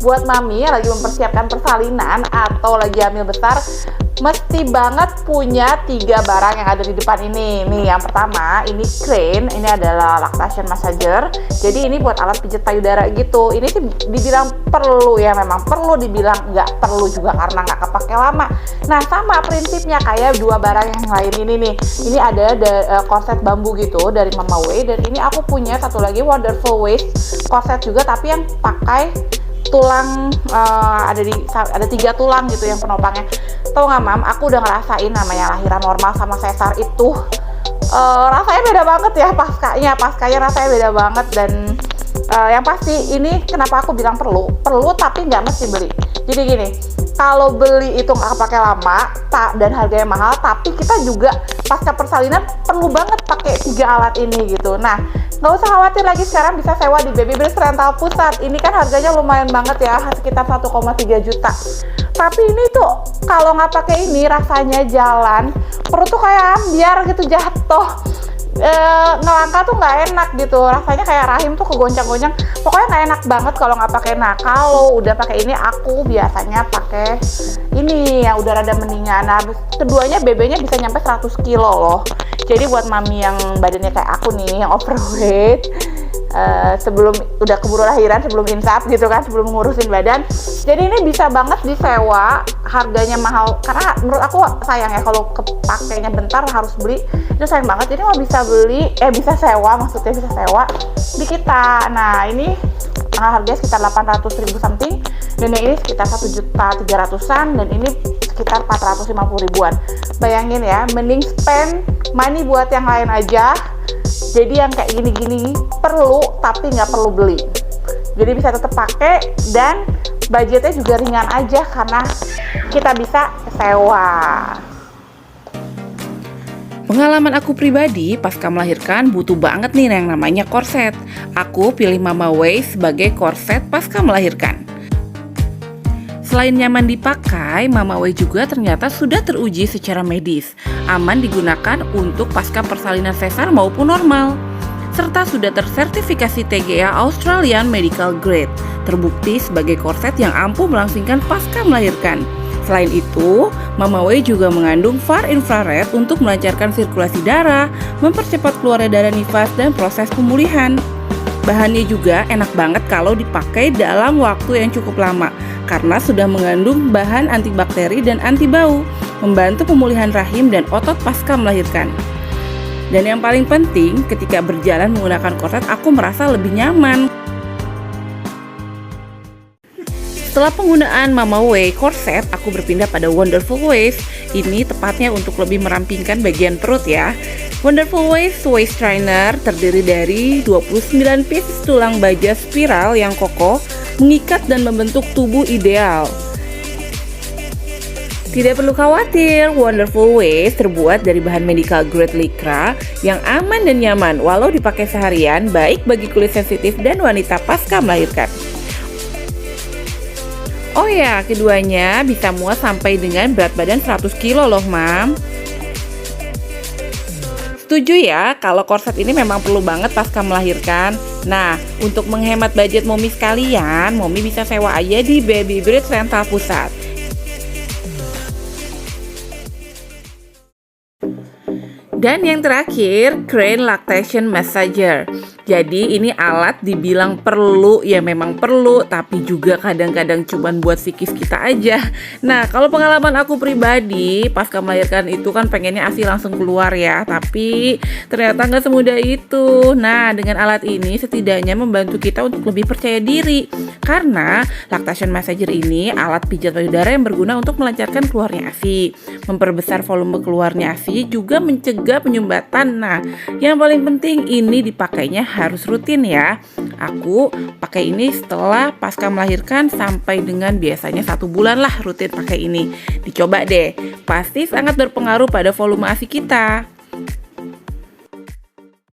buat mami yang lagi mempersiapkan persalinan atau lagi hamil besar, mesti banget punya 3 barang yang ada di depan ini. Nih, yang pertama ini crane, ini adalah lactation massager. Jadi ini buat alat pijat payudara gitu. Ini sih dibilang perlu ya, memang perlu, dibilang nggak perlu juga karena nggak kepake lama. Nah, sama prinsipnya kayak 2 barang yang lain ini nih. Ini ada korset bambu gitu dari Mama Way, dan ini aku punya satu lagi Wonderful Waist korset juga, tapi yang pakai tulang, ada 3 tulang gitu yang penopangnya. Tau nggak Mam, aku udah ngerasain namanya lahiran normal sama sesar itu rasanya beda banget ya. Paskanya rasanya beda banget. Dan yang pasti ini kenapa aku bilang perlu tapi nggak mesti beli. Jadi gini, kalau beli itu nggak pakai lama dan harganya mahal, tapi kita juga pasca persalinan perlu banget pakai 3 alat ini gitu. Nah, nggak usah khawatir lagi, sekarang bisa sewa di Baby Breast Rental Pusat. Ini kan harganya lumayan banget ya, sekitar 1,3 juta. Tapi ini tuh kalau nggak pakai ini rasanya jalan perut tuh kayak ambiar gitu, jatuh. Ngelangkah tuh nggak enak gitu, rasanya kayak rahim tuh kegoncang-goncang. Pokoknya nggak enak banget kalau nggak pakai. Nah, kalau udah pakai ini, aku biasanya pakai ini yang udah rada mendingan. Nah, keduanya BB-nya bisa nyampe 100 kilo loh. Jadi buat mami yang badannya kayak aku nih, yang overweight, sebelum udah keburu lahiran, sebelum insaf gitu kan, sebelum ngurusin badan, jadi ini bisa banget disewa. Harganya mahal karena menurut aku sayang ya kalau kepakainya bentar harus beli, itu sayang banget. Jadi mau bisa beli, bisa sewa, maksudnya bisa sewa di kita. Nah, ini harganya sekitar 800.000 something, dan yang ini sekitar 1.300.000-an, dan ini sekitar 450 ribuan. Bayangin ya, mending spend money buat yang lain aja. Jadi yang kayak gini-gini perlu tapi nggak perlu beli. Jadi bisa tetap pakai dan budgetnya juga ringan aja karena kita bisa sewa. Pengalaman aku pribadi pasca melahirkan butuh banget nih yang namanya korset. Aku pilih Mama Way sebagai korset pasca melahirkan. Selain nyaman dipakai, Mama Way juga ternyata sudah teruji secara medis, aman digunakan untuk pasca persalinan sesar maupun normal, serta sudah tersertifikasi TGA Australian Medical Grade, terbukti sebagai korset yang ampuh melangsingkan pasca melahirkan. Selain itu, Mama Way juga mengandung far infrared untuk melancarkan sirkulasi darah, mempercepat keluarnya darah nifas, dan proses pemulihan. Bahannya juga enak banget kalau dipakai dalam waktu yang cukup lama, karena sudah mengandung bahan antibakteri dan anti bau, membantu pemulihan rahim dan otot pasca melahirkan. Dan yang paling penting, ketika berjalan menggunakan korset, aku merasa lebih nyaman. Setelah penggunaan Mama Way korset, aku berpindah pada Wonderful Waist. Ini tepatnya untuk lebih merampingkan bagian perut ya. Wonderful Waist Waist Trainer terdiri dari 29 pieces tulang baja spiral yang kokoh, mengikat dan membentuk tubuh ideal. Tidak perlu khawatir, Wonderful Waist terbuat dari bahan medical grade lycra yang aman dan nyaman walau dipakai seharian, baik bagi kulit sensitif dan wanita pasca melahirkan. Oh ya, keduanya bisa muat sampai dengan berat badan 100 kilo loh, Mam. Setuju ya, kalau korset ini memang perlu banget pasca melahirkan. Nah, untuk menghemat budget Momi sekalian, Momi bisa sewa aja di Baby Breast Rental Pusat. Dan yang terakhir, Crane Lactation Massager. Jadi ini alat dibilang perlu, ya memang perlu, tapi juga kadang-kadang cuman buat psikis kita aja. Nah, kalau pengalaman aku pribadi, pasca melahirkan itu kan pengennya ASI langsung keluar ya, tapi ternyata nggak semudah itu. Nah, dengan alat ini setidaknya membantu kita untuk lebih percaya diri, karena Lactation Massager ini alat pijat payudara yang berguna untuk melancarkan keluarnya ASI, memperbesar volume keluarnya ASI, juga mencegah penyumbatan. Nah, yang paling penting ini dipakainya harus rutin ya. Aku pakai ini setelah pasca melahirkan sampai dengan biasanya 1 bulan lah rutin pakai ini. Dicoba deh, pasti sangat berpengaruh pada volume ASI kita.